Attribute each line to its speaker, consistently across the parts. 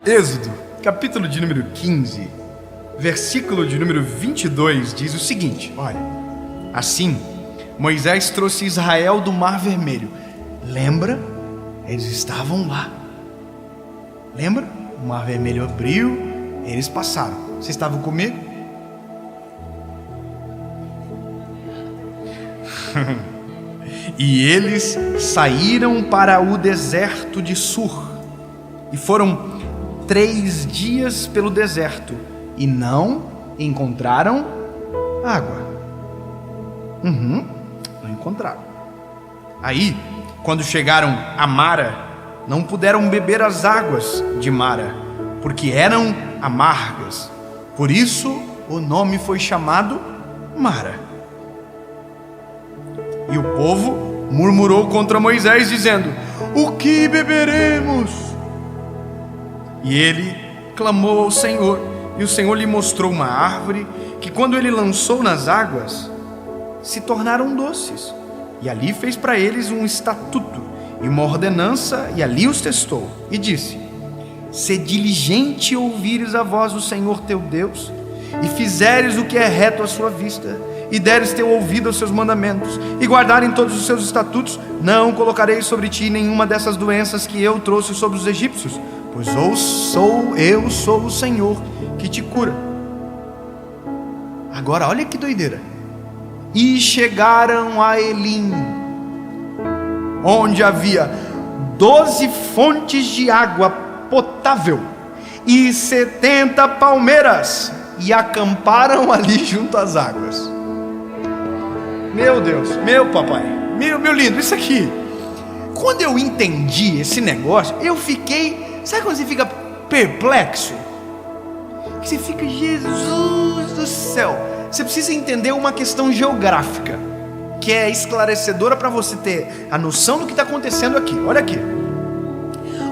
Speaker 1: Êxodo, capítulo de número 15, versículo de número 22, diz o seguinte, olha: assim, Moisés trouxe Israel do Mar Vermelho. Lembra? Eles estavam lá. Lembra? O Mar Vermelho abriu, eles passaram. Vocês estavam comigo? E eles saíram para o deserto de Sur. E foram 3 dias pelo deserto e não encontraram água. Não encontraram. Aí, quando chegaram a Mara, não puderam beber as águas de Mara, porque eram amargas. Por isso o nome foi chamado Mara. E o povo murmurou contra Moisés, dizendo: o que beberemos? E ele clamou ao Senhor, e o Senhor lhe mostrou uma árvore, que quando ele lançou nas águas, se tornaram doces. E ali fez para eles um estatuto e uma ordenança, e ali os testou. E disse: se diligente ouvires a voz do Senhor teu Deus, e fizeres o que é reto à sua vista, e deres teu ouvido aos seus mandamentos, e guardarem todos os seus estatutos, não colocarei sobre ti nenhuma dessas doenças que eu trouxe sobre os egípcios, pois eu sou o Senhor que te cura. Agora olha que doideira. E chegaram a Elim, onde havia 12 fontes de água potável e 70 palmeiras, e acamparam ali junto às águas. Meu Deus, meu papai, meu lindo, isso aqui, quando eu entendi esse negócio, eu fiquei, sabe quando você fica perplexo? Que você fica, Jesus do céu. Você precisa entender uma questão geográfica, que é esclarecedora para você ter a noção do que está acontecendo aqui. Olha aqui.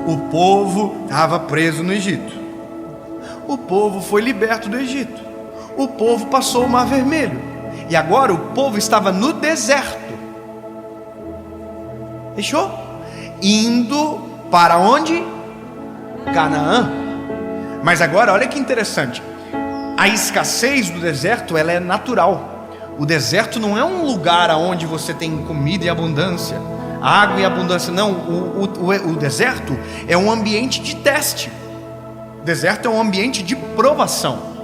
Speaker 1: O povo estava preso no Egito. O povo foi liberto do Egito. O povo passou o Mar Vermelho. E agora o povo estava no deserto. Fechou? Indo para onde? Canaã. Mas agora olha que interessante. A escassez do deserto, ela é natural. O deserto não é um lugar onde você tem comida e abundância, água e abundância. Não, o deserto é um ambiente de teste. O deserto é um ambiente de provação.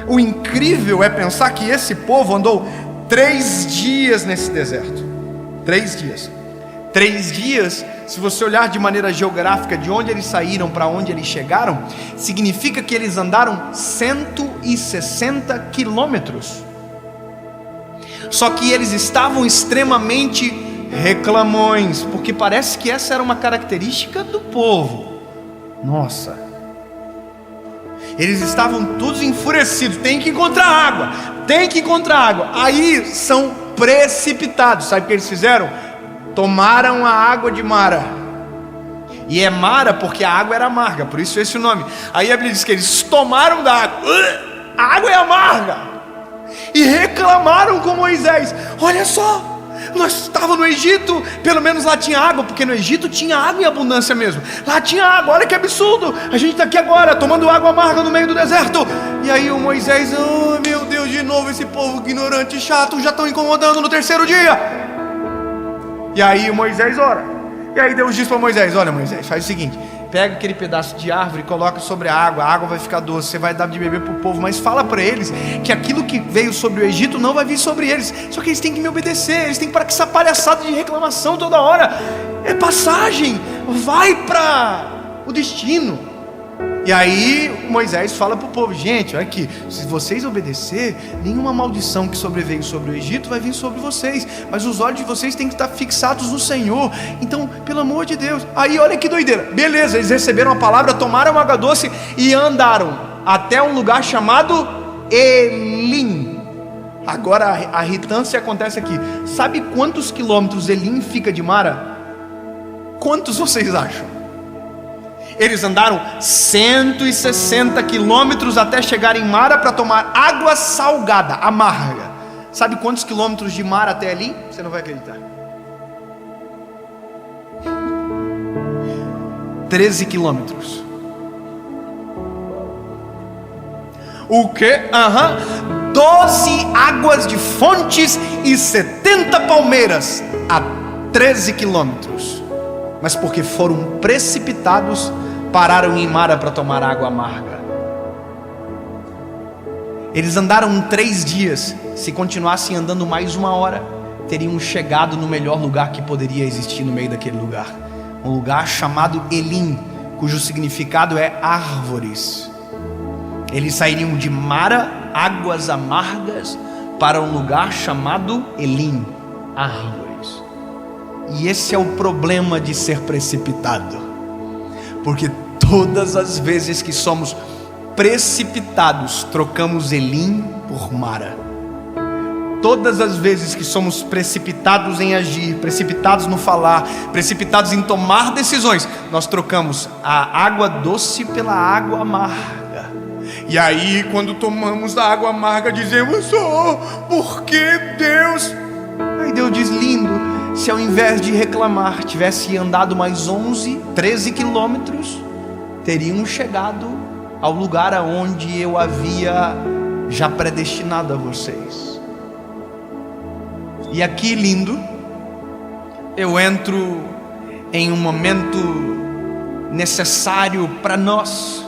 Speaker 1: O incrível é pensar que esse povo andou 3 dias nesse deserto. 3 dias. 3 dias, se você olhar de maneira geográfica de onde eles saíram para onde eles chegaram, significa que eles andaram 160 quilômetros. Só que eles estavam extremamente reclamões, porque parece que essa era uma característica do povo. Nossa, eles estavam todos enfurecidos. Tem que encontrar água, tem que encontrar água. Aí são precipitados. Sabe o que eles fizeram? Tomaram a água de Mara. E é Mara porque a água era amarga, por isso esse é o nome. Aí a Bíblia diz que eles tomaram da água. A água é amarga. E reclamaram com Moisés: olha só, nós estávamos no Egito, pelo menos lá tinha água, porque no Egito tinha água em abundância mesmo. Lá tinha água, olha que absurdo. A gente está aqui agora, tomando água amarga no meio do deserto. E aí o Moisés: oh meu Deus, de novo esse povo ignorante e chato, já estão incomodando no 3º dia. E aí Moisés ora. E aí Deus diz para Moisés: olha Moisés, faz o seguinte, pega aquele pedaço de árvore e coloca sobre a água vai ficar doce, você vai dar de beber para o povo, mas fala para eles que aquilo que veio sobre o Egito não vai vir sobre eles, só que eles têm que me obedecer, eles têm que parar com essa palhaçada de reclamação toda hora, é passagem, vai para o destino. E aí Moisés fala para o povo: gente, olha aqui, se vocês obedecer, nenhuma maldição que sobreveio sobre o Egito vai vir sobre vocês, mas os olhos de vocês têm que estar fixados no Senhor. Então, pelo amor de Deus. Aí olha que doideira, beleza, eles receberam a palavra, tomaram água doce e andaram até um lugar chamado Elim. Agora a irritância acontece aqui. Sabe quantos quilômetros Elim fica de Mara? Quantos vocês acham? Eles andaram 160 quilômetros até chegar em Mara para tomar água salgada, amarga. Sabe quantos quilômetros de Mara até ali? Você não vai acreditar. 13 quilômetros. O quê? 12 águas de fontes e 70 palmeiras a 13 quilômetros. Mas porque foram precipitados, pararam em Mara para tomar água amarga. Eles andaram 3 dias. Se continuassem andando mais 1 hora, teriam chegado no melhor lugar que poderia existir no meio daquele lugar. Um lugar chamado Elim, cujo significado é árvores. Eles sairiam de Mara, águas amargas, para um lugar chamado Elim, árvores. E esse é o problema de ser precipitado, porque todas as vezes que somos precipitados, trocamos Elim por Mara. Todas as vezes que somos precipitados em agir, precipitados no falar, precipitados em tomar decisões, nós trocamos a água doce pela água amarga. E aí, quando tomamos a água amarga, dizemos: oh, por que Deus? Aí Deus diz: lindo, se ao invés de reclamar, tivesse andado mais 13 quilômetros, teriam chegado ao lugar aonde eu havia já predestinado a vocês. E aqui, lindo, eu entro em um momento necessário para nós.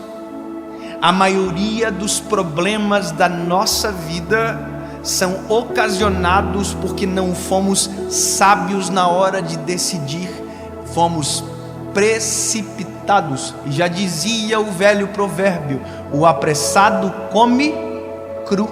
Speaker 1: A maioria dos problemas da nossa vida são ocasionados porque não fomos sábios na hora de decidir, fomos precipitados. E já dizia o velho provérbio: o apressado come cru.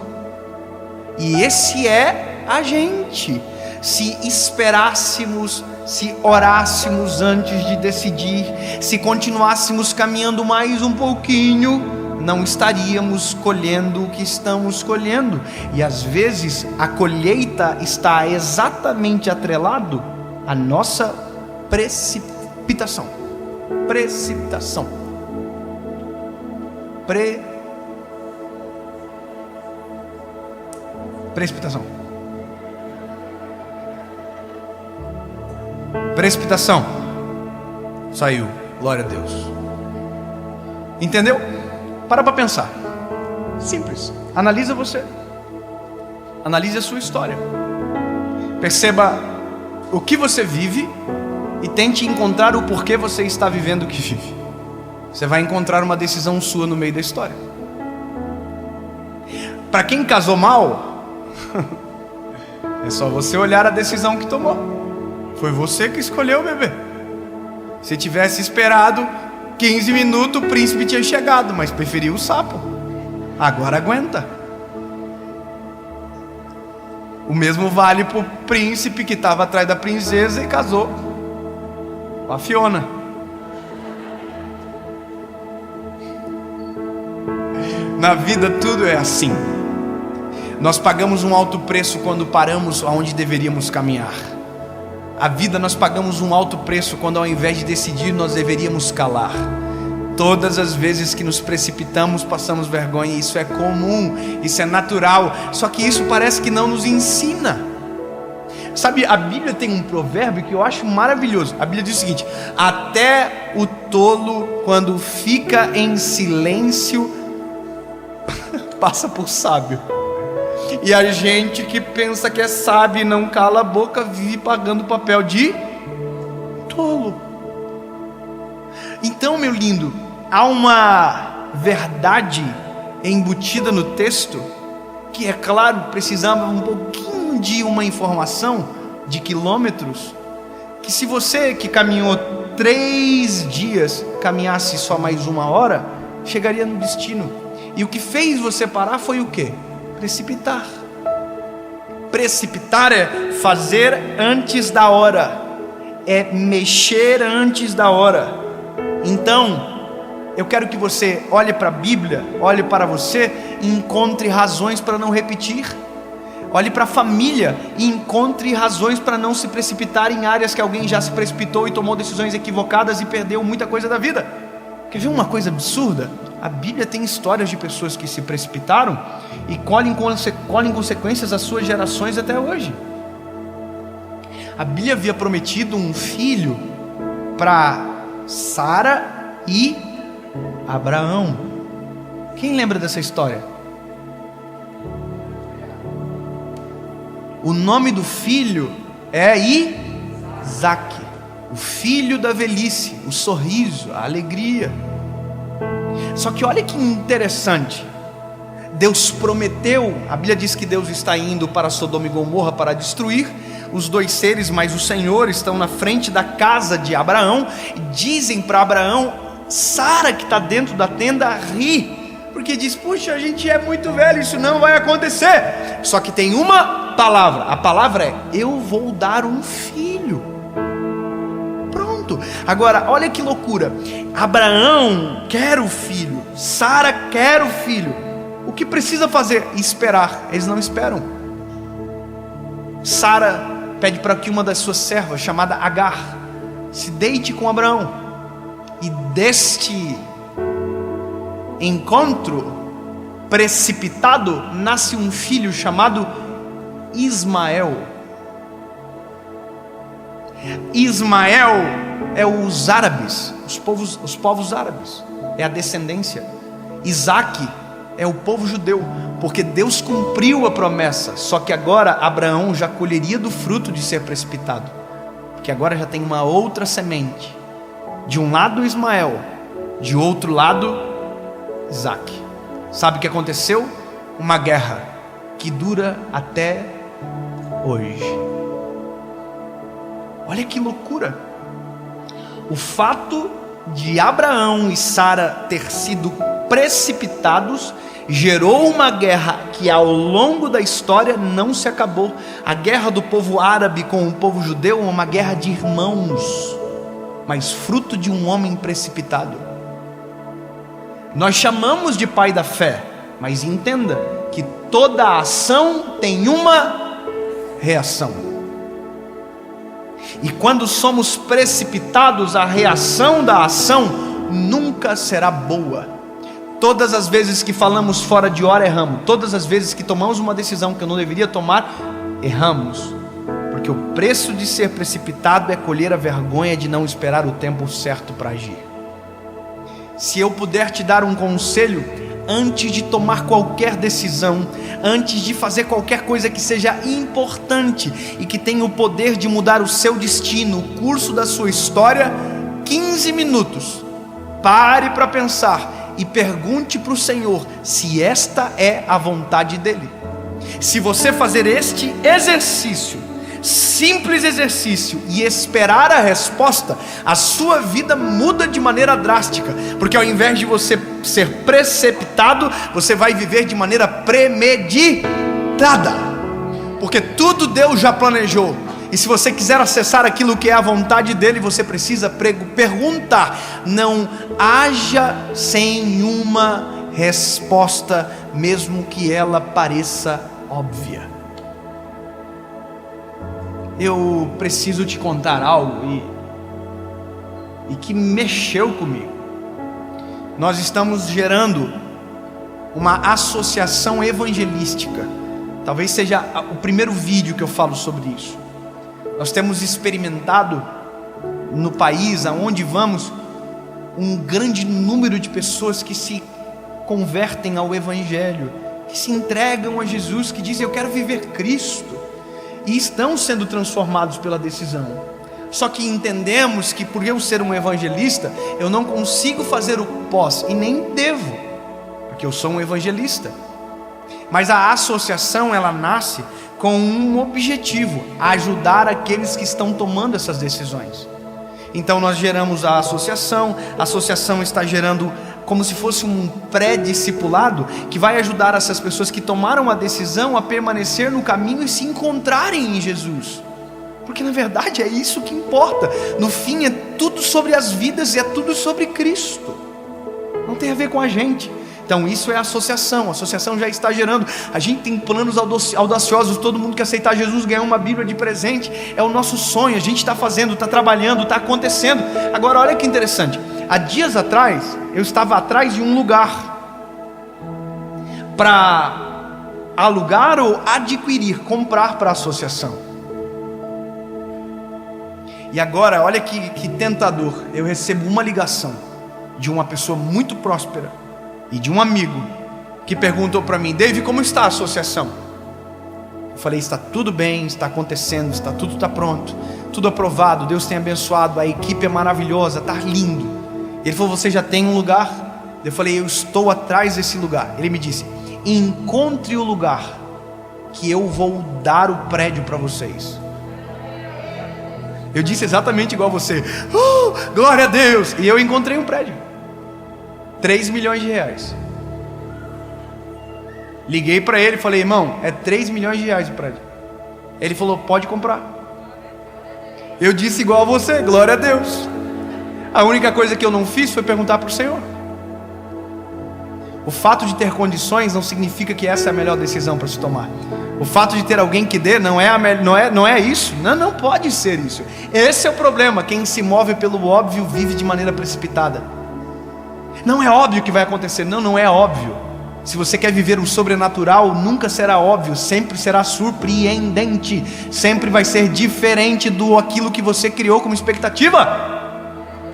Speaker 1: E esse é a gente. Se esperássemos, se orássemos antes de decidir, se continuássemos caminhando mais um pouquinho, não estaríamos colhendo o que estamos colhendo. E às vezes a colheita está exatamente atrelado à nossa precipitação. Precipitação. Precipitação. Precipitação. Saiu. Glória a Deus. Entendeu? Para pensar. Simples. Analisa você. Analise a sua história. Perceba o que você vive e tente encontrar o porquê você está vivendo o que vive. Você vai encontrar uma decisão sua no meio da história. Para quem casou mal, é só você olhar a decisão que tomou. Foi você que escolheu o bebê. Se tivesse esperado 15 minutos, o príncipe tinha chegado, mas preferiu o sapo. Agora aguenta. O mesmo vale para o príncipe que estava atrás da princesa e casou com a Fiona. Na vida tudo é assim. Nós pagamos um alto preço quando paramos onde deveríamos caminhar. A vida nós pagamos um alto preço quando ao invés de decidir nós deveríamos calar. Todas as vezes que nos precipitamos passamos vergonha. Isso é comum, isso é natural. Só que isso parece que não nos ensina. Sabe, a Bíblia tem um provérbio que eu acho maravilhoso. A Bíblia diz o seguinte: até o tolo, quando fica em silêncio, passa por sábio. E a gente que pensa que é sábio e não cala a boca vive pagando o papel de tolo. Então, meu lindo, há uma verdade embutida no texto que, é claro, precisava um pouquinho de uma informação de quilômetros, que se você que caminhou 3 dias caminhasse só mais 1 hora, chegaria no destino. E o que fez você parar foi o quê? Precipitar. Precipitar é fazer antes da hora, é mexer antes da hora. Então, eu quero que você olhe para a Bíblia, olhe para você e encontre razões para não repetir. Olhe para a família e encontre razões para não se precipitar em áreas que alguém já se precipitou e tomou decisões equivocadas e perdeu muita coisa da vida. Quer ver uma coisa absurda? A Bíblia tem histórias de pessoas que se precipitaram e colhem consequências às suas gerações até hoje. A Bíblia havia prometido um filho para Sara e Abraão. Quem lembra dessa história? O nome do filho é Isaque, o filho da velhice, o sorriso, a alegria. Só que olha que interessante, Deus prometeu, a Bíblia diz que Deus está indo para Sodoma e Gomorra para destruir os dois seres, mas o Senhor estão na frente da casa de Abraão, e dizem para Abraão, Sara que está dentro da tenda ri, porque diz, puxa, a gente é muito velho, isso não vai acontecer. Só que tem uma palavra, a palavra é, eu vou dar um filho. Pronto. Agora, olha que loucura, Abraão quer o filho, Sara quer o filho. O que precisa fazer? Esperar. Eles não esperam. Sara pede para que uma das suas servas, chamada Agar, se deite com Abraão. E deste encontro precipitado nasce um filho chamado Ismael. Ismael é os árabes, os povos árabes, é a descendência. Isaque é o povo judeu, porque Deus cumpriu a promessa, só que agora Abraão já colheria do fruto de ser precipitado, porque agora já tem uma outra semente, de um lado Ismael, de outro lado Isaque. Sabe o que aconteceu? Uma guerra que dura até hoje. Olha que loucura, o fato de Abraão e Sara ter sido precipitados gerou uma guerra que ao longo da história não se acabou. A guerra do povo árabe com o povo judeu é uma guerra de irmãos, mas fruto de um homem precipitado. Nós chamamos de pai da fé, mas entenda que toda ação tem uma reação. E quando somos precipitados, a reação da ação nunca será boa. Todas as vezes que falamos fora de hora, erramos. Todas as vezes que tomamos uma decisão que eu não deveria tomar, erramos. Porque o preço de ser precipitado é colher a vergonha de não esperar o tempo certo para agir. Se eu puder te dar um conselho, antes de tomar qualquer decisão, antes de fazer qualquer coisa que seja importante e que tenha o poder de mudar o seu destino, o curso da sua história, 15 minutos, pare para pensar e pergunte para o Senhor se esta é a vontade dEle. Se você fazer este exercício, simples exercício, e esperar a resposta, a sua vida muda de maneira drástica, porque ao invés de você ser precipitado, você vai viver de maneira premeditada, porque tudo Deus já planejou. E se você quiser acessar aquilo que é a vontade dEle, você precisa perguntar. Não haja sem uma resposta, mesmo que ela pareça óbvia. Eu preciso te contar algo e que mexeu comigo. Nós estamos gerando uma associação evangelística. Talvez seja o primeiro vídeo que eu falo sobre isso. Nós temos experimentado no país aonde vamos um grande número de pessoas que se convertem ao Evangelho, que se entregam a Jesus, que dizem eu quero viver Cristo, e estão sendo transformados pela decisão. Só que entendemos que por eu ser um evangelista, eu não consigo fazer o pós, e nem devo, porque eu sou um evangelista. Mas a associação, ela nasce com um objetivo: ajudar aqueles que estão tomando essas decisões. Então nós geramos a associação está gerando como se fosse um pré-discipulado, que vai ajudar essas pessoas que tomaram a decisão a permanecer no caminho e se encontrarem em Jesus, porque na verdade é isso que importa. No fim é tudo sobre as vidas e é tudo sobre Cristo, não tem a ver com a gente. Então isso é a associação já está gerando. A gente tem planos audaciosos, todo mundo que aceitar Jesus ganhar uma Bíblia de presente, é o nosso sonho, a gente está fazendo, está trabalhando, está acontecendo. Agora olha que interessante, há dias atrás, eu estava atrás de um lugar para alugar ou adquirir, comprar para a associação. E agora, olha que tentador, eu recebo uma ligação de uma pessoa muito próspera e de um amigo que perguntou para mim: Dave, como está a associação? Eu falei, está tudo bem, está acontecendo, tudo está pronto, tudo aprovado, Deus tem abençoado, a equipe é maravilhosa, está lindo. Ele falou, você já tem um lugar? Eu falei, eu estou atrás desse lugar. Ele me disse, encontre o lugar que eu vou dar o prédio para vocês. Eu disse exatamente igual você, glória a Deus. E eu encontrei um prédio, 3 milhões de reais. Liguei para ele e falei, irmão, é 3 milhões de reais o prédio. Ele falou, pode comprar. Eu disse igual a você, glória a Deus. A única coisa que eu não fiz foi perguntar para o Senhor. O fato de ter condições não significa que essa é a melhor decisão para se tomar. O fato de ter alguém que dê não é isso. Não pode ser isso. Esse é o problema. Quem se move pelo óbvio vive de maneira precipitada. Não é óbvio que vai acontecer. Não é óbvio. Se você quer viver o sobrenatural, nunca será óbvio, sempre será surpreendente, sempre vai ser diferente do aquilo que você criou como expectativa.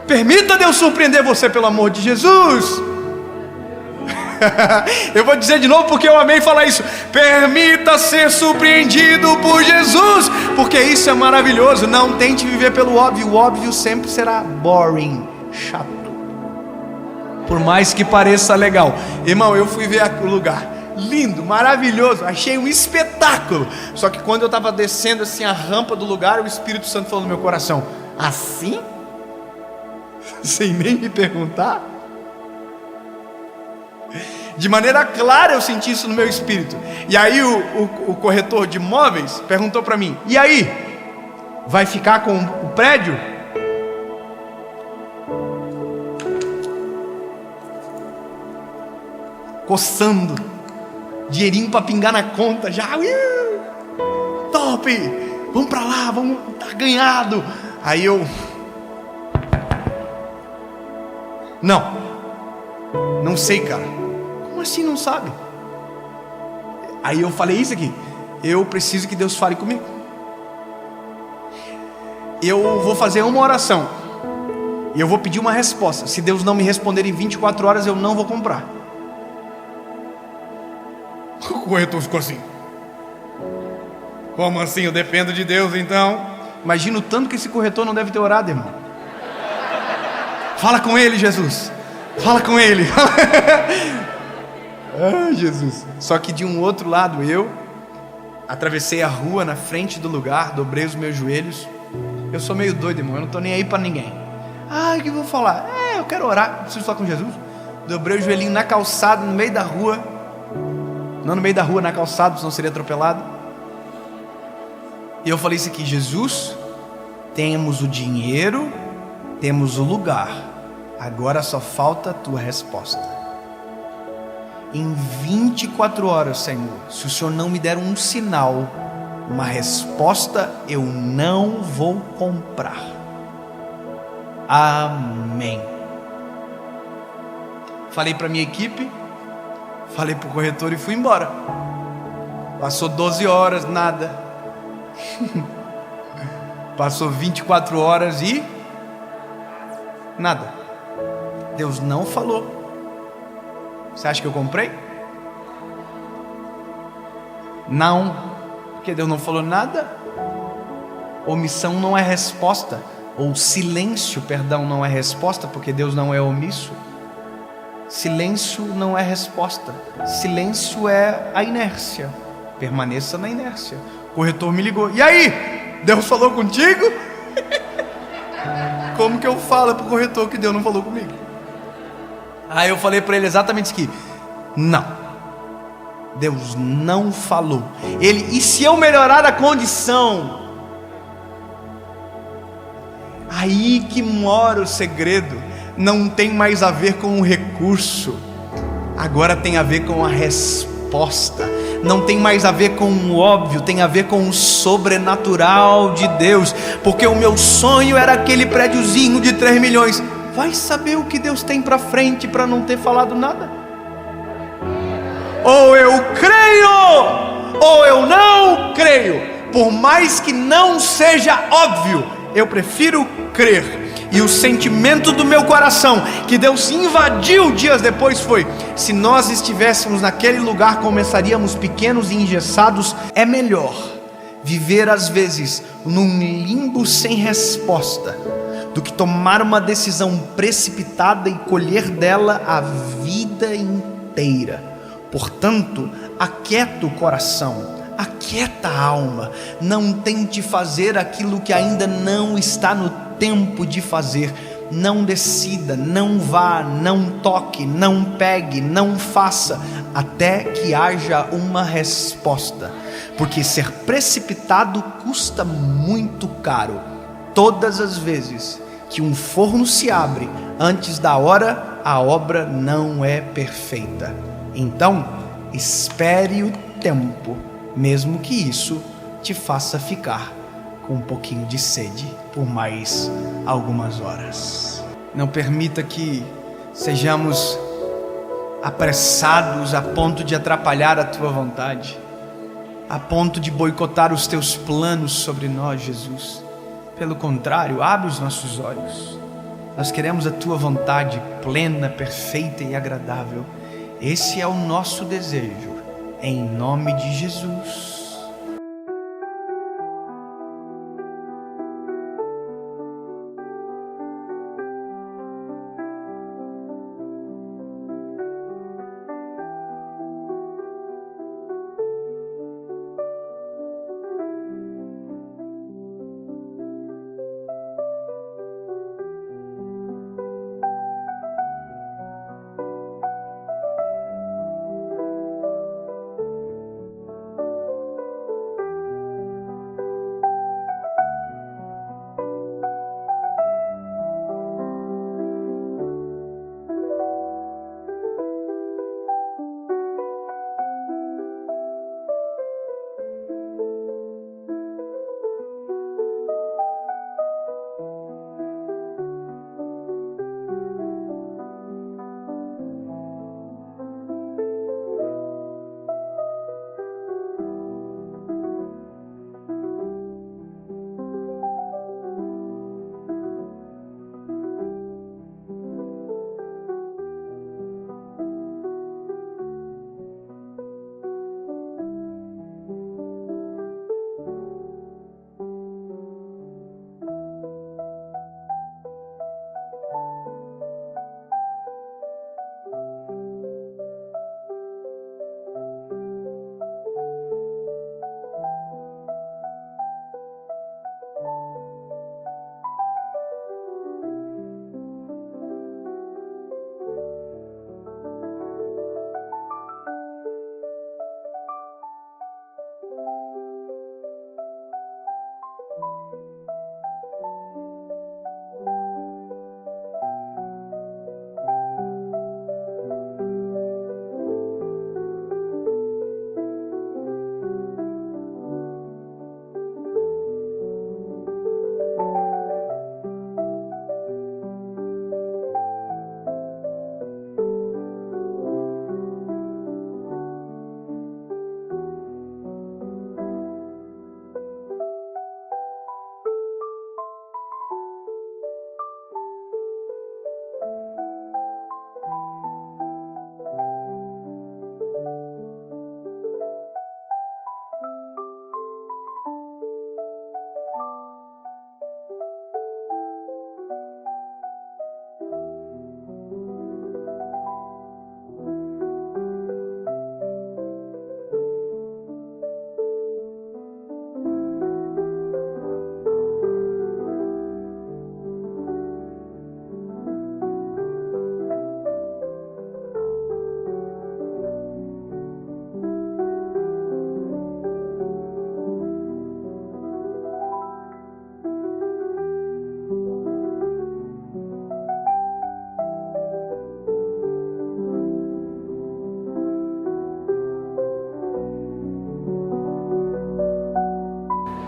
Speaker 1: Permita Deus surpreender você, pelo amor de Jesus. Eu vou dizer de novo porque eu amei falar isso. Permita ser surpreendido por Jesus, porque isso é maravilhoso. Não tente viver pelo óbvio. O óbvio sempre será boring, chato, por mais que pareça legal. Irmão, eu fui ver o lugar, lindo, maravilhoso, achei um espetáculo. Só que quando eu estava descendo assim a rampa do lugar, o Espírito Santo falou no meu coração, assim? Sem nem me perguntar? De maneira clara eu senti isso no meu espírito. E aí o corretor de imóveis perguntou para mim, e aí? Vai ficar com o prédio? Coçando, dinheirinho para pingar na conta já, top, vamos para lá, vamos, tá ganhado. Aí eu, não sei, cara. Como assim não sabe? Aí eu falei isso aqui, eu preciso que Deus fale comigo. Eu vou fazer uma oração e eu vou pedir uma resposta. Se Deus não me responder em 24 horas, eu não vou comprar. O corretor ficou assim, como assim? Eu dependo de Deus então? Imagina o tanto que esse corretor não deve ter orado, irmão. Fala com ele, Jesus, fala com ele. Ai, Jesus. Só que de um outro lado eu atravessei a rua na frente do lugar, dobrei os meus joelhos. Eu sou meio doido, irmão, eu não estou nem aí para ninguém. O que eu vou falar? Eu quero orar, preciso falar com Jesus. Dobrei o joelhinho na calçada, no meio da rua. Não no meio da rua, na calçada, senão seria atropelado. E eu falei isso aqui, Jesus, temos o dinheiro, temos o lugar, agora só falta a tua resposta. Em 24 horas, Senhor, se o Senhor não me der um sinal, uma resposta, eu não vou comprar. Amém. Falei para minha equipe, falei para o corretor e fui embora. Passou 12 horas, nada. Passou 24 horas e nada. Deus não falou. Você acha que eu comprei? Não, porque Deus não falou nada. Omissão não é resposta. Ou silêncio, perdão, não é resposta, porque Deus não é omisso. Silêncio não é resposta. Silêncio é a inércia. Permaneça na inércia. O corretor me ligou. E aí? Deus falou contigo? Como que eu falo para o corretor que Deus não falou comigo? Aí eu falei para ele exatamente isso aqui. Não. Deus não falou. E se eu melhorar a condição? Aí que mora o segredo. Não tem mais a ver com o recurso, agora tem a ver com a resposta. Não tem mais a ver com o óbvio, tem a ver com o sobrenatural de Deus. Porque o meu sonho era aquele prédiozinho de 3 milhões. Vai saber o que Deus tem para frente para não ter falado nada. Ou eu creio, ou eu não creio. Por mais que não seja óbvio, eu prefiro crer. E o sentimento do meu coração, que Deus invadiu dias depois, foi: se nós estivéssemos naquele lugar, começaríamos pequenos e engessados. É melhor viver às vezes num limbo sem resposta, do que tomar uma decisão precipitada e colher dela a vida inteira. Portanto, aquieta o coração, aquieta a alma. Não tente fazer aquilo que ainda não está no tempo de fazer. Não decida, não vá, não toque, não pegue, não faça, até que haja uma resposta, porque ser precipitado custa muito caro. Todas as vezes que um forno se abre antes da hora, a obra não é perfeita. Então, espere o tempo, mesmo que isso te faça ficar com um pouquinho de sede por mais algumas horas. Não permita que sejamos apressados a ponto de atrapalhar a tua vontade, a ponto de boicotar os teus planos sobre nós, Jesus. Pelo contrário, abre os nossos olhos. Nós queremos a tua vontade plena, perfeita e agradável. Esse é o nosso desejo, em nome de Jesus.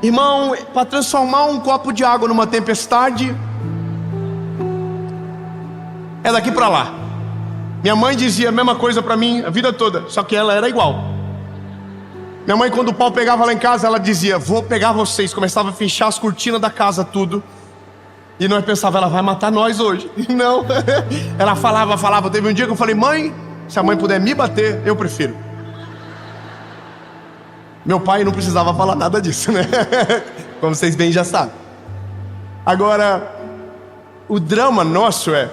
Speaker 2: Irmão, para transformar um copo de água numa tempestade, é daqui para lá. Minha mãe dizia a mesma coisa para mim a vida toda, só que ela era igual. Minha mãe, quando o pau pegava lá em casa, ela dizia: vou pegar vocês. Começava a fechar as cortinas da casa, tudo. E nós pensávamos, ela vai matar nós hoje. Não. Ela falava. Teve um dia que eu falei, mãe, se a mãe puder me bater, eu prefiro. Meu pai não precisava falar nada disso, né? Como vocês bem já sabem. Agora, o drama nosso é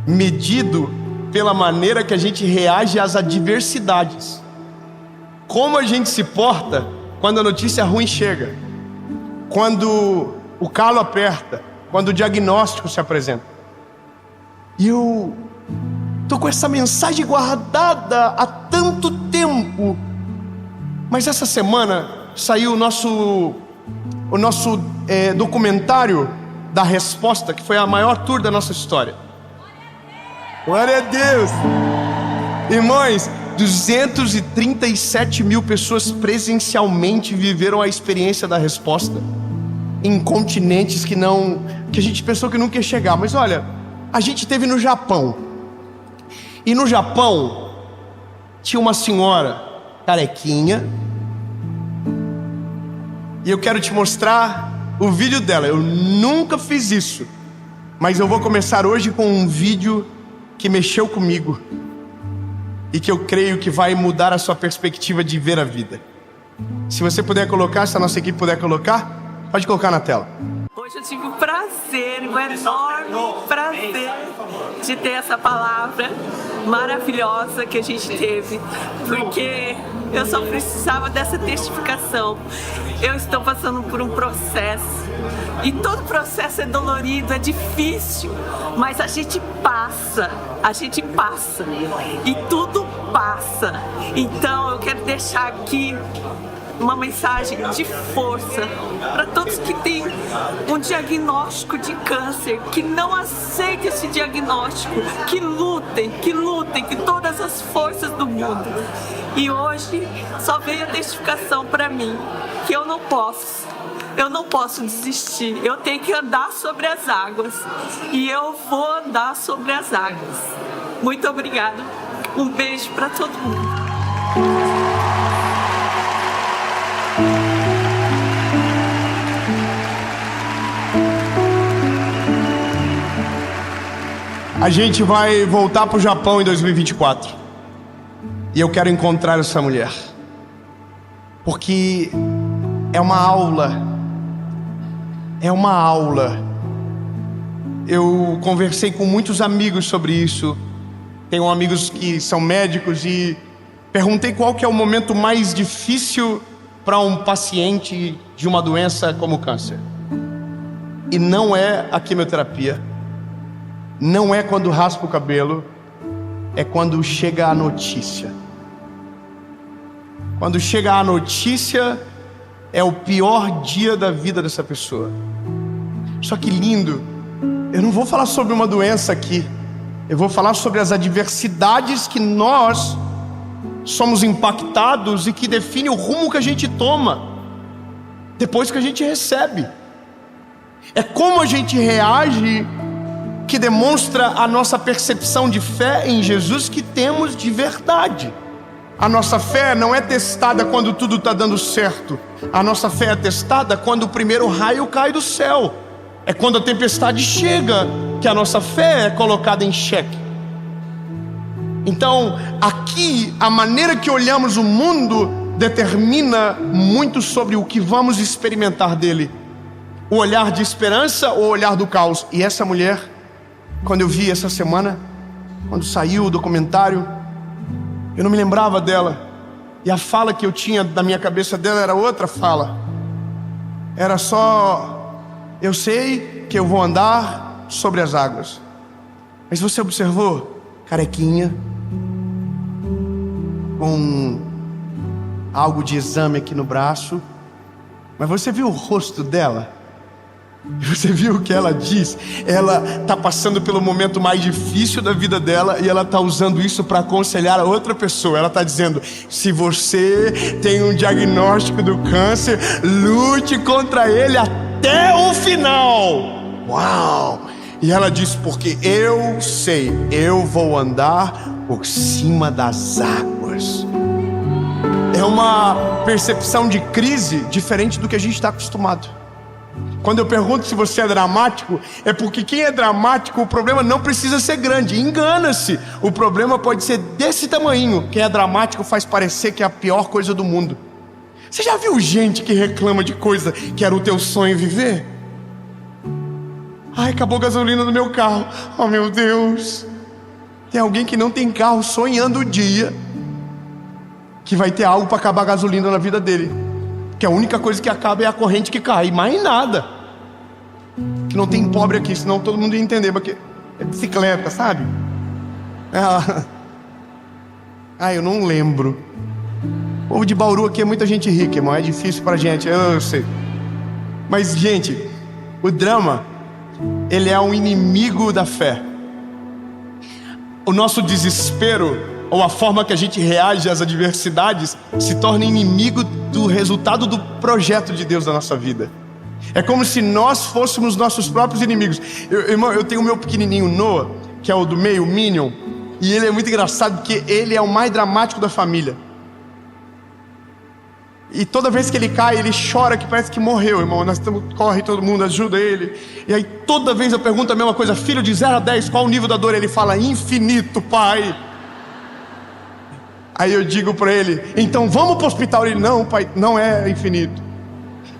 Speaker 2: medido pela maneira que a gente reage às adversidades. Como a gente se porta quando a notícia ruim chega, quando o calo aperta, quando o diagnóstico se apresenta. E eu tô com essa mensagem guardada há tanto tempo, mas essa semana saiu o nosso documentário da Resposta, que foi a maior tour da nossa história. Glória a Deus! Irmãos, 237 mil pessoas presencialmente viveram a experiência da Resposta em continentes que a gente pensou que nunca ia chegar. Mas olha, a gente esteve no Japão, e no Japão tinha uma senhora carequinha, e eu quero te mostrar o vídeo dela. Eu nunca fiz isso, mas eu vou começar hoje com um vídeo que mexeu comigo e que eu creio que vai mudar a sua perspectiva de ver a vida. Se você puder colocar, se a nossa equipe puder colocar, pode colocar na tela.
Speaker 3: Hoje eu tive o prazer, um enorme prazer de ter essa palavra maravilhosa que a gente teve, porque eu só precisava dessa testificação. Eu estou passando por um processo, e todo processo é dolorido, é difícil, mas a gente passa, e tudo passa. Então eu quero deixar aqui uma mensagem de força para todos que têm um diagnóstico de câncer, que não aceitem esse diagnóstico, que lutem com todas as forças do mundo. E hoje só veio a testificação para mim que eu não posso desistir, eu tenho que andar sobre as águas, e eu vou andar sobre as águas. Muito obrigada, um beijo para todo mundo.
Speaker 2: A gente vai voltar para o Japão em 2024. E eu quero encontrar essa mulher, porque é uma aula. Eu conversei com muitos amigos sobre isso. Tenho amigos que são médicos e perguntei qual que é o momento mais difícil para um paciente de uma doença como o câncer. E não é a quimioterapia, não é quando raspa o cabelo, é quando chega a notícia. Quando chega a notícia, é o pior dia da vida dessa pessoa. Só que lindo, eu não vou falar sobre uma doença aqui, eu vou falar sobre as adversidades que nós somos impactados e que define o rumo que a gente toma depois que a gente recebe. É como a gente reage que demonstra a nossa percepção de fé em Jesus que temos de verdade. A nossa fé não é testada quando tudo está dando certo. A nossa fé é testada quando o primeiro raio cai do céu. É quando a tempestade chega que a nossa fé é colocada em xeque. Então, aqui, a maneira que olhamos o mundo determina muito sobre o que vamos experimentar dele. O olhar de esperança ou o olhar do caos. E essa mulher, quando eu vi essa semana, quando saiu o documentário, eu não me lembrava dela. E a fala que eu tinha na minha cabeça dela era outra fala. Era só: eu sei que eu vou andar sobre as águas. Mas você observou? Carequinha, com algo de exame aqui no braço. Mas você viu o rosto dela? Você viu o que ela diz? Ela está passando pelo momento mais difícil da vida dela, e ela está usando isso para aconselhar a outra pessoa. Ela está dizendo: se você tem um diagnóstico do câncer, lute contra ele até o final. Uau! E ela diz: porque eu sei, eu vou andar por cima das águas. É uma percepção de crise diferente do que a gente está acostumado. Quando eu pergunto se você é dramático, é porque quem é dramático, o problema não precisa ser grande. Engana-se, o problema pode ser desse tamanho. Quem é dramático faz parecer que é a pior coisa do mundo. Você já viu gente que reclama de coisa que era o teu sonho viver? Ai, acabou a gasolina no meu carro. Oh meu Deus. Tem alguém que não tem carro sonhando o dia que vai ter algo para acabar a gasolina na vida dele, que a única coisa que acaba é a corrente que cai, mais nada. Que não tem pobre aqui, senão todo mundo ia entender, porque é bicicleta, sabe? Eu não lembro. O povo de Bauru aqui é muita gente rica, irmão, é difícil pra gente, eu sei. Mas, gente, o drama, ele é um inimigo da fé. O nosso desespero, ou a forma que a gente reage às adversidades, se torna inimigo do resultado do projeto de Deus na nossa vida. É como se nós fôssemos nossos próprios inimigos. Irmão, eu tenho o meu pequenininho Noah, que é o do meio, o Minion, e ele é muito engraçado porque ele é o mais dramático da família. E toda vez que ele cai, ele chora que parece que morreu, irmão. Corre todo mundo, ajuda ele. E aí toda vez eu pergunto a mesma coisa: filho, de 0 a 10, qual o nível da dor? Ele fala: infinito, pai. Aí eu digo para ele: então vamos para o hospital. Ele: não, pai, não é infinito.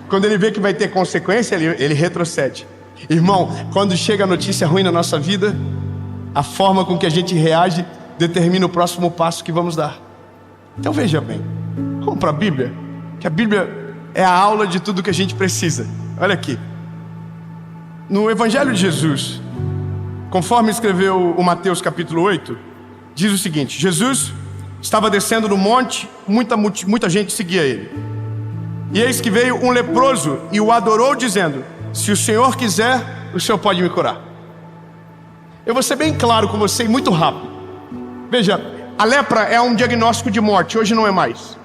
Speaker 2: Quando ele vê que vai ter consequência, ele retrocede. Irmão, quando chega a notícia ruim na nossa vida, a forma com que a gente reage determina o próximo passo que vamos dar. Então veja bem, vamos para a Bíblia, que a Bíblia é a aula de tudo que a gente precisa. Olha aqui, no Evangelho de Jesus, conforme escreveu o Mateus capítulo 8, diz o seguinte: Jesus estava descendo no monte, muita gente seguia ele. E eis que veio um leproso e o adorou, dizendo: se o Senhor quiser, o Senhor pode me curar. Eu vou ser bem claro com você e muito rápido. Veja, a lepra é um diagnóstico de morte. Hoje não é mais.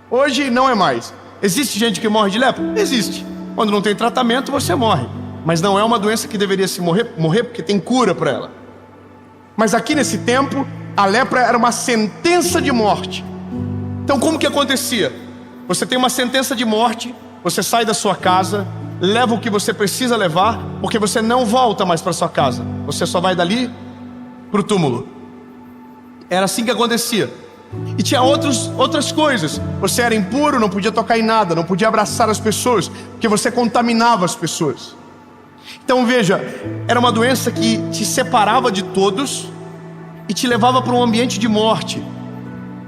Speaker 2: Hoje não é mais. Existe gente que morre de lepra? Existe. Quando não tem tratamento, você morre. Mas não é uma doença que deveria se morrer porque tem cura para ela. Mas aqui nesse tempo, a lepra era uma sentença de morte. Então como que acontecia? Você tem uma sentença de morte, você sai da sua casa, leva o que você precisa levar, porque você não volta mais para sua casa. Você só vai dali para o túmulo. Era assim que acontecia. E tinha outras coisas. Você era impuro, não podia tocar em nada, não podia abraçar as pessoas, porque você contaminava as pessoas. Então veja, era uma doença que te separava de todos e te levava para um ambiente de morte.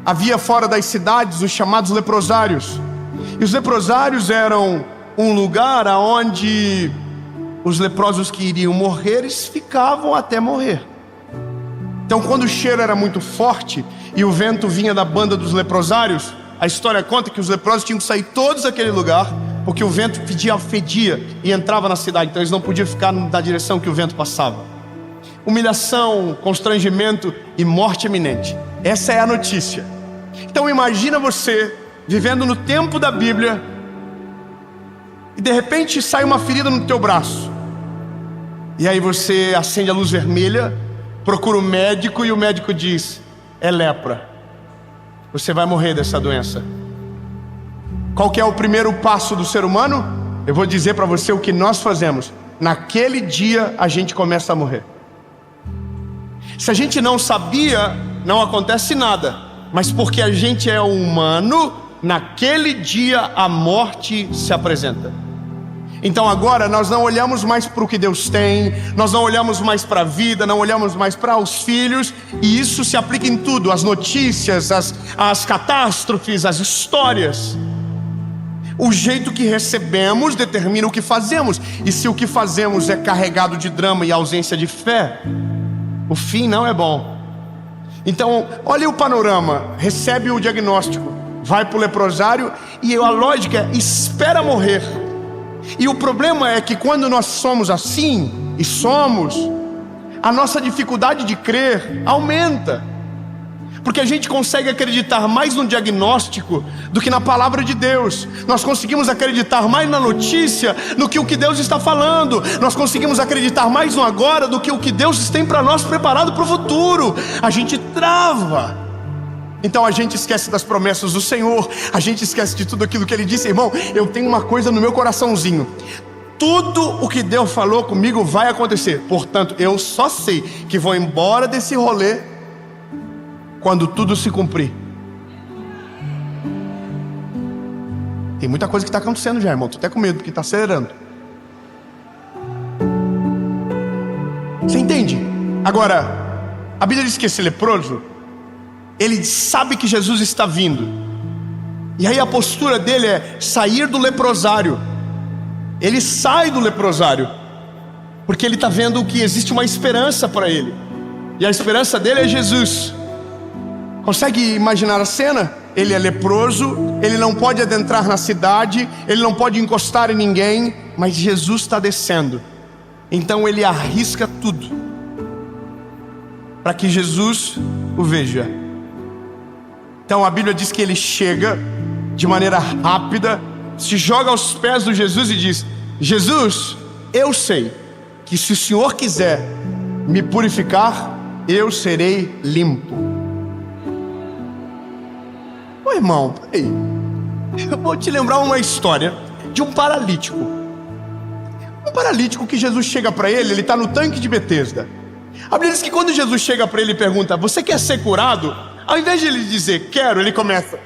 Speaker 2: Havia fora das cidades os chamados leprosários. E os leprosários eram um lugar onde os leprosos que iriam morrer, eles ficavam até morrer. Então quando o cheiro era muito forte e o vento vinha da banda dos leprosários, a história conta que os leprosos tinham que sair todos daquele lugar, porque o vento fedia e entrava na cidade. Então eles não podiam ficar na direção que o vento passava. Humilhação, constrangimento e morte iminente. Essa é a notícia. Então imagina você vivendo no tempo da Bíblia e de repente sai uma ferida no teu braço. E aí você acende a luz vermelha, procura o médico e o médico diz: é lepra. Você vai morrer dessa doença. Qual que é o primeiro passo do ser humano? Eu vou dizer para você o que nós fazemos. Naquele dia a gente começa a morrer. Se a gente não sabia, não acontece nada. Mas porque a gente é humano, naquele dia a morte se apresenta. Então agora nós não olhamos mais para o que Deus tem, nós não olhamos mais para a vida, não olhamos mais para os filhos. E isso se aplica em tudo, as notícias, as catástrofes, as histórias. O jeito que recebemos determina o que fazemos. E se o que fazemos é carregado de drama e ausência de fé, o fim não é bom. Então, olha o panorama, recebe o diagnóstico, vai para o leprosário e a lógica é: espera morrer. E o problema é que quando nós somos assim, e somos, a nossa dificuldade de crer aumenta. Porque a gente consegue acreditar mais no diagnóstico do que na palavra de Deus. Nós conseguimos acreditar mais na notícia do que o que Deus está falando. Nós conseguimos acreditar mais no agora do que o que Deus tem para nós preparado para o futuro. A gente trava. Então a gente esquece das promessas do Senhor. A gente esquece de tudo aquilo que Ele disse. Irmão, eu tenho uma coisa no meu coraçãozinho: tudo o que Deus falou comigo vai acontecer. Portanto, eu só sei que vou embora desse rolê quando tudo se cumprir. Tem muita coisa que está acontecendo já, irmão. Tô até com medo, porque está acelerando. Você entende? Agora, a Bíblia diz que esse leproso, ele sabe que Jesus está vindo. E aí a postura dele é sair do leprosário. Ele sai do leprosário, porque ele está vendo que existe uma esperança para ele. E a esperança dele é Jesus. Consegue imaginar a cena? Ele é leproso, ele não pode adentrar na cidade, ele não pode encostar em ninguém, mas Jesus está descendo. Então ele arrisca tudo para que Jesus o veja. Então a Bíblia diz que ele chega de maneira rápida, se joga aos pés de Jesus e diz: Jesus, eu sei que se o Senhor quiser me purificar, eu serei limpo. Ô irmão, peraí, eu vou te lembrar uma história de um paralítico. Um paralítico que Jesus chega para ele, ele está no tanque de Betesda. A Bíblia diz que quando Jesus chega para ele e pergunta: você quer ser curado? Ao invés de ele dizer quero, ele começa: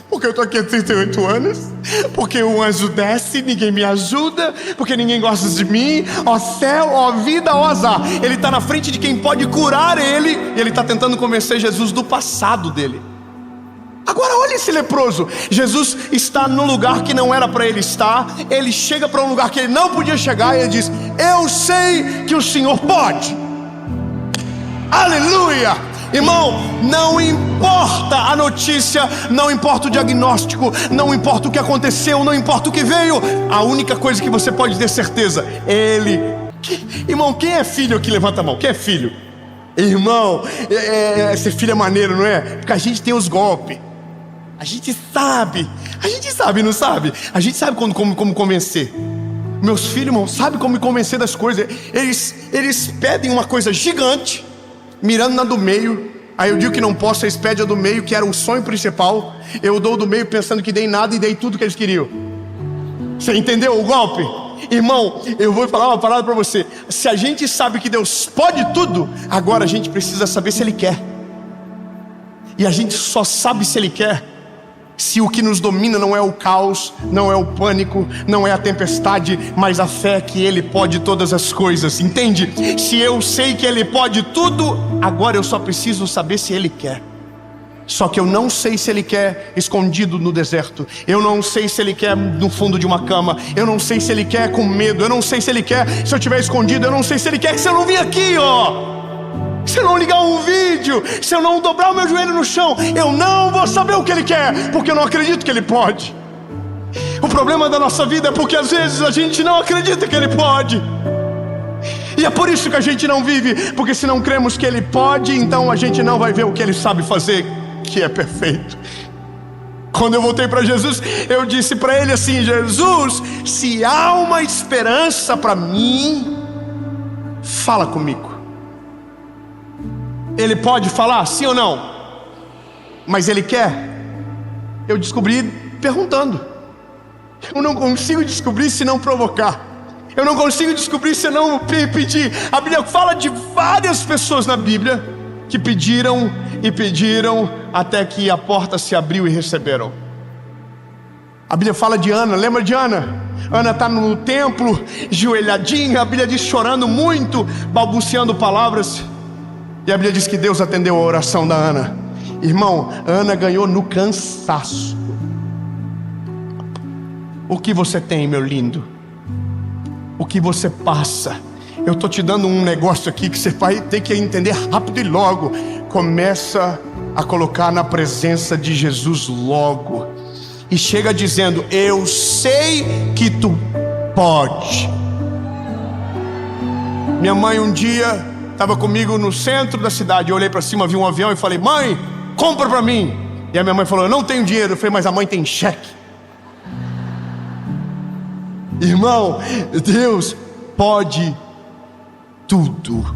Speaker 2: porque eu estou aqui há 38 anos, porque o anjo desce, ninguém me ajuda, porque ninguém gosta de mim, ó céu, ó vida, ó azar. Ele está na frente de quem pode curar ele, e ele está tentando convencer Jesus do passado dele. Agora olha esse leproso. Jesus está no lugar que não era para ele estar. Ele chega para um lugar que ele não podia chegar, e ele diz: eu sei que o Senhor pode. Aleluia! Irmão, não importa a notícia, não importa o diagnóstico, não importa o que aconteceu, não importa o que veio, a única coisa que você pode ter certeza, Ele... Irmão, quem é filho aqui? Levanta a mão. Quem é filho? Irmão, ser filho é maneiro, não é? Porque a gente tem os golpes. A gente sabe, não sabe? A gente sabe como convencer. Meus filhos, irmão, sabem como me convencer das coisas. Eles pedem uma coisa gigante, mirando na do meio. Aí eu digo que não posso, eles pedem a do meio, que era o sonho principal. Eu dou do meio pensando que dei nada e dei tudo que eles queriam. Você entendeu o golpe? Irmão, eu vou falar uma parada para você. Se a gente sabe que Deus pode tudo, agora a gente precisa saber se Ele quer. E a gente só sabe se Ele quer se o que nos domina não é o caos, não é o pânico, não é a tempestade, mas a fé que Ele pode todas as coisas, entende? Se eu sei que Ele pode tudo, agora eu só preciso saber se Ele quer. Só que eu não sei se Ele quer escondido no deserto, eu não sei se Ele quer no fundo de uma cama, eu não sei se Ele quer com medo, eu não sei se Ele quer se eu estiver escondido, eu não sei se Ele quer que se eu não vir aqui, ó, se eu não ligar um vídeo, se eu não dobrar o meu joelho no chão, eu não vou saber o que Ele quer, porque eu não acredito que Ele pode. O problema da nossa vida é porque às vezes a gente não acredita que Ele pode. E é por isso que a gente não vive, porque se não cremos que Ele pode, então a gente não vai ver o que Ele sabe fazer, que é perfeito. Quando eu voltei para Jesus, eu disse para Ele assim: Jesus, se há uma esperança para mim, fala comigo. Ele pode falar, sim ou não? Mas Ele quer? Eu descobri perguntando. Eu não consigo descobrir se não provocar. Eu não consigo descobrir se não pedir. A Bíblia fala de várias pessoas na Bíblia que pediram e pediram até que a porta se abriu e receberam. A Bíblia fala de Ana, lembra de Ana? Ana está no templo, joelhadinha, a Bíblia diz chorando muito, balbuciando palavras. E a Bíblia diz que Deus atendeu a oração da Ana. Irmão, Ana ganhou no cansaço. O que você tem, meu lindo? O que você passa? Eu estou te dando um negócio aqui que você vai ter que entender rápido e logo. Começa a colocar na presença de Jesus logo. E chega dizendo: eu sei que tu pode. Minha mãe um dia estava comigo no centro da cidade. Eu olhei para cima, vi um avião e falei: mãe, compra para mim. E a minha mãe falou: eu não tenho dinheiro. Eu falei: mas a mãe tem cheque. Irmão, Deus pode tudo.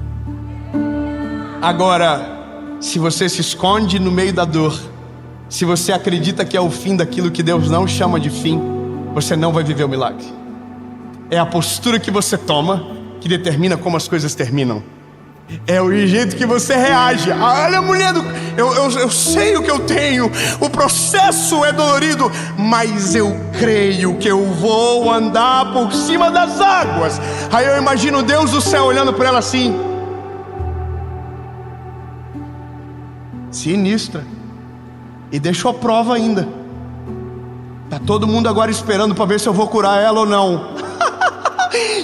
Speaker 2: Agora, se você se esconde no meio da dor, se você acredita que é o fim daquilo que Deus não chama de fim, você não vai viver o milagre. É a postura que você toma que determina como as coisas terminam. É o jeito que você reage. Olha, mulher, eu sei o que eu tenho. O processo é dolorido, mas eu creio que eu vou andar por cima das águas. Aí eu imagino Deus do céu olhando para ela assim. Sinistra. E deixou a prova ainda. Tá todo mundo agora esperando para ver se eu vou curar ela ou não.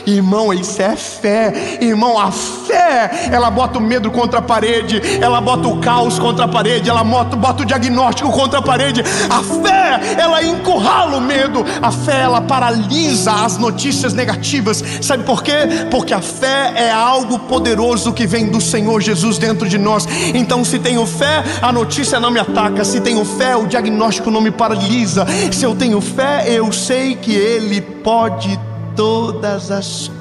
Speaker 2: Irmão, isso é fé. Irmão, a fé, ela bota o medo contra a parede, ela bota o caos contra a parede, ela bota o diagnóstico contra a parede. A fé, ela encurrala o medo. A fé, ela paralisa as notícias negativas. Sabe por quê? Porque a fé é algo poderoso que vem do Senhor Jesus dentro de nós. Então, se tenho fé, a notícia não me ataca. Se tenho fé, o diagnóstico não me paralisa. Se eu tenho fé, eu sei que Ele pode todas as...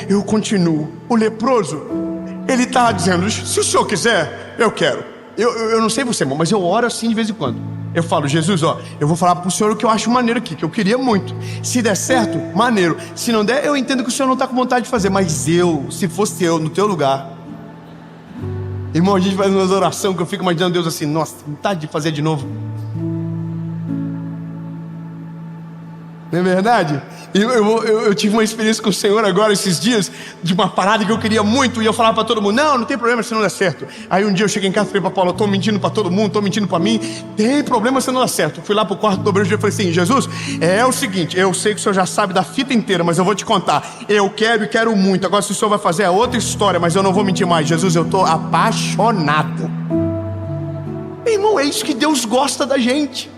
Speaker 2: Eu continuo. O leproso, ele está dizendo: se o senhor quiser, eu quero. Eu não sei você, irmão, mas eu oro assim de vez em quando. Eu falo: Jesus, ó, eu vou falar para o senhor o que eu acho maneiro aqui, que eu queria muito. Se der certo, maneiro. Se não der, eu entendo que o senhor não está com vontade de fazer. Mas se fosse eu no teu lugar, irmão, a gente faz umas orações que eu fico imaginando Deus assim: nossa, vontade de fazer de novo. Não é verdade? Eu tive uma experiência com o Senhor agora esses dias, de uma parada que eu queria muito, e eu falava para todo mundo: não tem problema se não der certo. Aí um dia eu cheguei em casa e falei para Paulo: eu estou mentindo para todo mundo, estou mentindo para mim, tem problema se não der certo. Fui lá para o quarto do obreiro e falei assim: Jesus, é o seguinte, eu sei que o senhor já sabe da fita inteira, mas eu vou te contar, eu quero e quero muito. Agora se o senhor vai fazer é outra história, mas eu não vou mentir mais. Jesus, eu estou apaixonado. Irmão, é isso que Deus gosta da gente.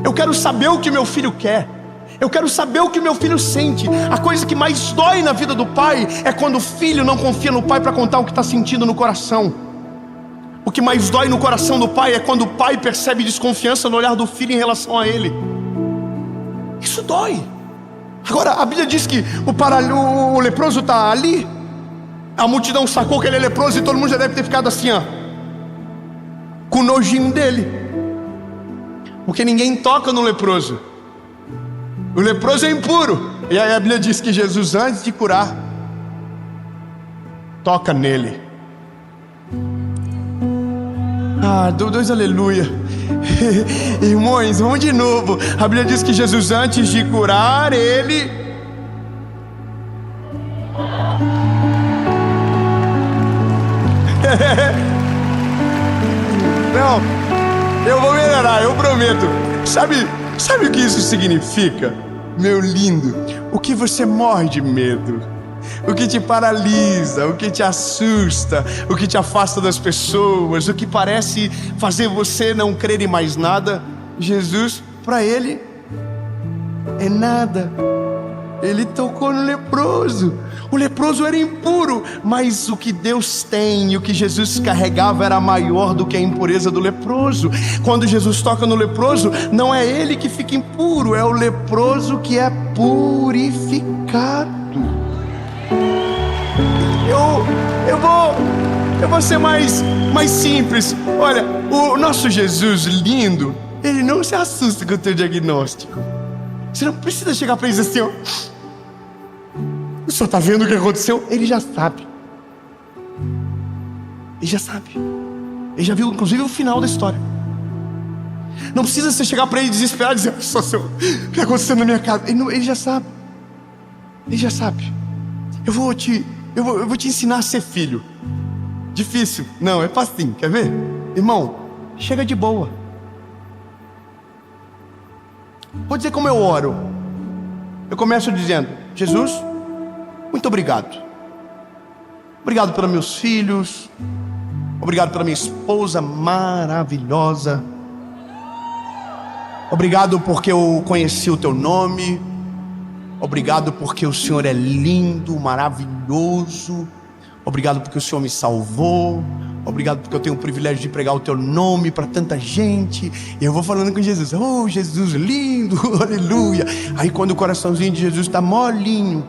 Speaker 2: Eu quero saber o que meu filho quer. Eu quero saber o que meu filho sente. A coisa que mais dói na vida do pai é quando o filho não confia no pai para contar o que está sentindo no coração. O que mais dói no coração do pai é quando o pai percebe desconfiança no olhar do filho em relação a ele. Isso dói. Agora, a Bíblia diz que o leproso está ali. A multidão sacou que ele é leproso e todo mundo já deve ter ficado assim, ó, com nojinho dele, porque ninguém toca no leproso. O leproso é impuro. E aí a Bíblia diz que Jesus, antes de curar, toca nele. Dois aleluia. Irmãos, vamos de novo. A Bíblia diz que Jesus, antes de curar, ele... Não, eu vou melhorar, eu prometo. Sabe o que isso significa? Meu lindo, o que você morre de medo, o que te paralisa, o que te assusta, o que te afasta das pessoas, o que parece fazer você não crer em mais nada, Jesus, para ele, é nada. Ele tocou no leproso. O leproso era impuro, mas o que Deus tem e o que Jesus carregava era maior do que a impureza do leproso. Quando Jesus toca no leproso, não é ele que fica impuro, é o leproso que é purificado. Eu vou ser mais simples. Olha, o nosso Jesus lindo, ele não se assusta com o teu diagnóstico. Você não precisa chegar para ele e dizer assim, ó, o senhor está vendo o que aconteceu? Ele já sabe. Ele já sabe. Ele já viu, inclusive, o final da história. Não precisa você chegar para ele desesperado e dizer: só senhor, o que está acontecendo na minha casa? Ele já sabe. Ele já sabe. Eu vou te ensinar a ser filho. Difícil? Não, é facinho. Quer ver? Irmão, chega de boa. Vou dizer como eu oro. Eu começo dizendo: Jesus, muito obrigado. Obrigado pelos meus filhos. Obrigado pela minha esposa maravilhosa. Obrigado porque eu conheci o teu nome. Obrigado porque o Senhor é lindo, maravilhoso. Obrigado porque o Senhor me salvou. Obrigado porque eu tenho o privilégio de pregar o teu nome para tanta gente. E eu vou falando com Jesus: oh, Jesus lindo, aleluia. Aí quando o coraçãozinho de Jesus está molinho,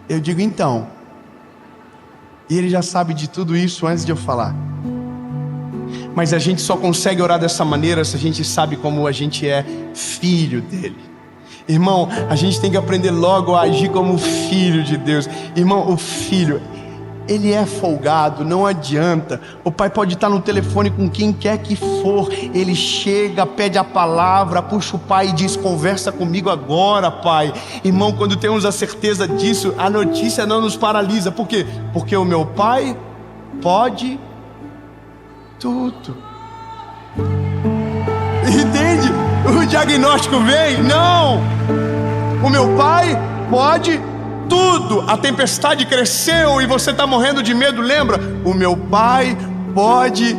Speaker 2: eu digo: então. E ele já sabe de tudo isso antes de eu falar. Mas a gente só consegue orar dessa maneira se a gente sabe como a gente é filho dele. Irmão, a gente tem que aprender logo a agir como filho de Deus. Irmão, o filho, ele é folgado, não adianta. O pai pode estar no telefone com quem quer que for. Ele chega, pede a palavra, puxa o pai e diz: conversa comigo agora, pai. Irmão, quando temos a certeza disso, a notícia não nos paralisa. Por quê? Porque o meu pai pode tudo. Entende? O diagnóstico vem? Não! O meu pai pode tudo. A tempestade cresceu e você está morrendo de medo, lembra? O meu pai pode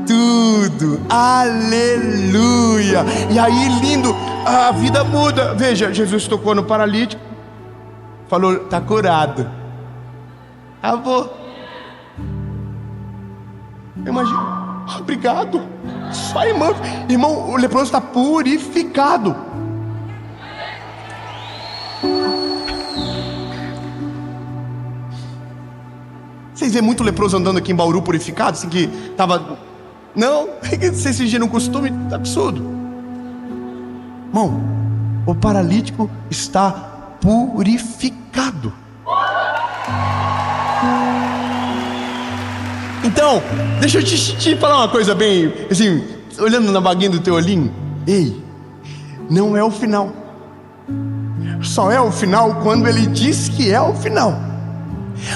Speaker 2: tudo. Aleluia! E aí, lindo, a vida muda. Veja, Jesus tocou no paralítico, falou: está curado. Acabou. Imagina, obrigado. Só irmão, o leproso está purificado. Vocês vêem muito leproso andando aqui em Bauru purificado, assim que tava... Não, vocês fingiram um costume absurdo. Irmão, o paralítico está purificado. Então, deixa eu te falar uma coisa bem, assim, olhando na baguinha do teu olhinho. Ei, não é o final. Só é o final quando ele diz que é o final.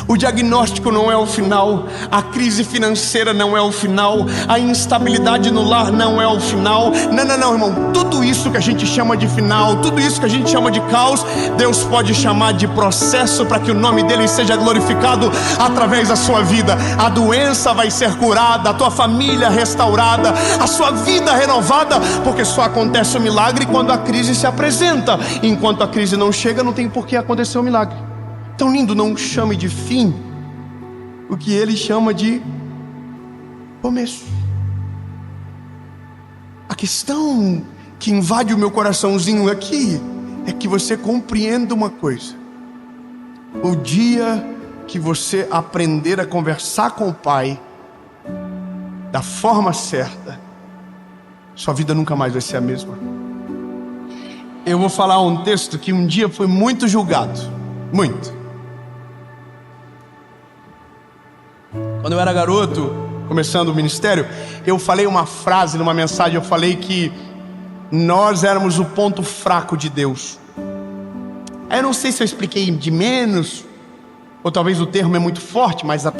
Speaker 2: O diagnóstico não é o final, a crise financeira não é o final, a instabilidade no lar não é o final. Não, irmão, tudo isso que a gente chama de final, tudo isso que a gente chama de caos, Deus pode chamar de processo para que o nome dele seja glorificado através da sua vida. A doença vai ser curada, a tua família restaurada, a sua vida renovada, porque só acontece o milagre quando a crise se apresenta. Enquanto a crise não chega, não tem por que acontecer o milagre. Tão lindo, não chame de fim o que ele chama de começo. A questão que invade o meu coraçãozinho aqui é que você compreenda uma coisa: o dia que você aprender a conversar com o Pai da forma certa, sua vida nunca mais vai ser a mesma. Eu vou falar um texto que um dia foi muito julgado, muito. Quando eu era garoto, começando o ministério, eu falei uma frase numa mensagem. Eu falei que nós éramos o ponto fraco de Deus. Eu não sei se eu expliquei de menos, ou talvez o termo é muito forte, mas o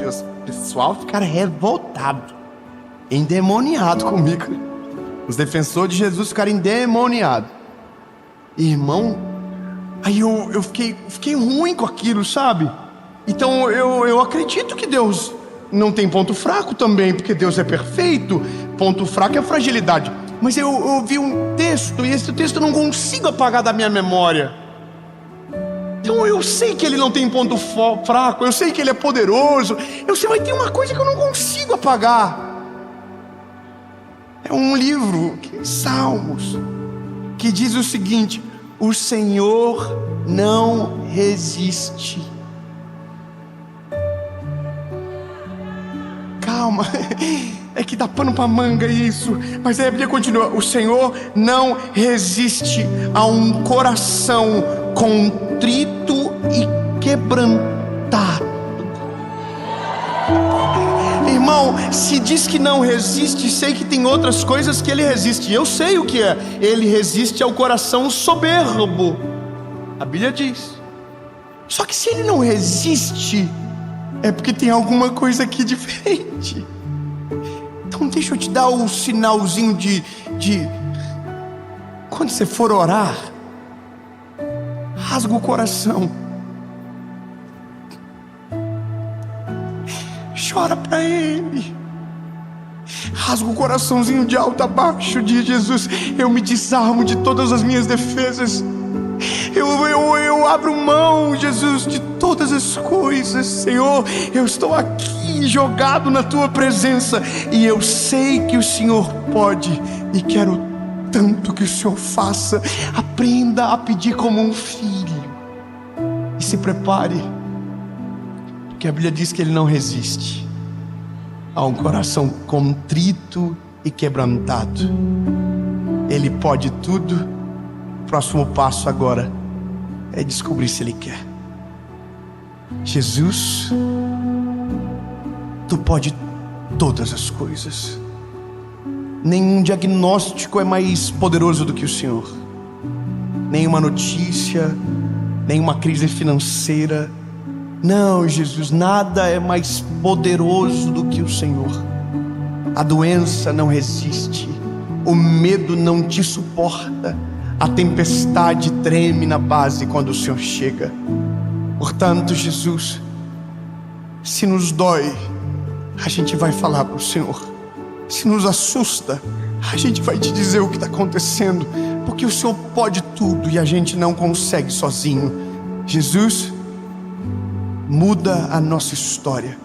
Speaker 2: pessoal ficaram revoltado, endemoniado comigo. Os defensores de Jesus ficaram endemoniados. Irmão, aí eu fiquei ruim com aquilo, sabe? Então eu acredito que Deus não tem ponto fraco também, porque Deus é perfeito. Ponto fraco é a fragilidade. Mas eu ouvi um texto, e esse texto eu não consigo apagar da minha memória. Então eu sei que ele não tem ponto fraco, eu sei que ele é poderoso, eu sei, mas tem uma coisa que eu não consigo apagar. É um livro, Salmos, que diz o seguinte: o Senhor não resiste. Calma, é que dá pano pra manga isso. Mas aí a Bíblia continua: o Senhor não resiste a um coração contrito e quebrantado. Irmão, se diz que não resiste, sei que tem outras coisas que ele resiste. Eu sei o que é. Ele resiste ao coração soberbo, a Bíblia diz. Só que se ele não resiste, é porque tem alguma coisa aqui diferente. Então deixa eu te dar o sinalzinho de quando você for orar, rasga o coração, chora para Ele, rasga o coraçãozinho de alto a baixo. Diz: Jesus, eu me desarmo de todas as minhas defesas, eu abro mão, Jesus, de todas as coisas. Senhor, eu estou aqui jogado na Tua presença, e eu sei que o Senhor pode, e quero tanto que o Senhor faça. Aprenda a pedir como um filho, e se prepare, porque a Bíblia diz que Ele não resiste a um coração contrito e quebrantado. Ele pode tudo, próximo passo agora é descobrir se Ele quer. Jesus, Tu pode todas as coisas. Nenhum diagnóstico é mais poderoso do que o Senhor. Nenhuma notícia, nenhuma crise financeira. Não, Jesus, nada é mais poderoso do que o Senhor. A doença não resiste, o medo não te suporta, a tempestade treme na base quando o Senhor chega. Portanto, Jesus, se nos dói, a gente vai falar para o Senhor. Se nos assusta, a gente vai te dizer o que está acontecendo, porque o Senhor pode tudo e a gente não consegue sozinho. Jesus, muda a nossa história.